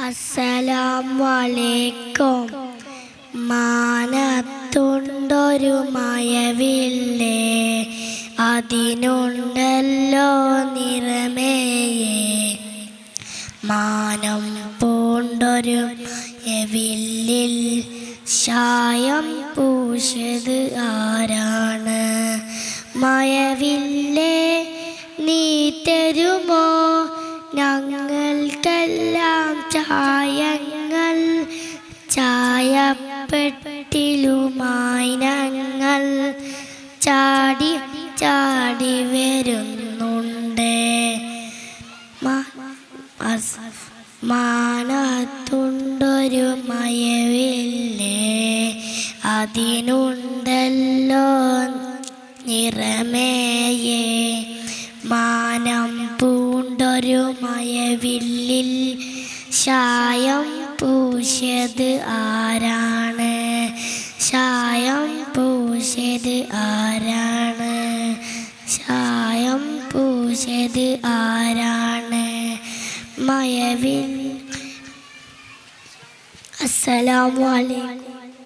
അസ്സലാമലൈക്കും. മാനത്തുണ്ടൊരു മഴവില്ലേ, അതിനുണ്ടല്ലോ നിറമേയേ. മാനം പൂണ്ടൊരു മഴവില്ലിൽ ചായം പൂശത് ആരാണ്? മഴവില്ലേ നീ തരുമോ ഞങ്ങൾക്കെല്ലാം ചായങ്ങൾ? ചായപ്പെട്ടിലുമായി ഞങ്ങൾ ചാടി ചാടി വരുന്നുണ്ട്. മാനത്തുണ്ടൊരു മഴവില്ലേ, അതിനുണ്ടല്ലോ നിറമേയേ. മാനം പൂണ്ടൊരു മഴവില്ലിൽ ചായം പൂശത് ആരാണ്? ചായം പൂശത് ആരാണ്? ചായം പൂശത് ആരാണ്? മഴവിൽ. അസ്സലാമു അലൈക്കും.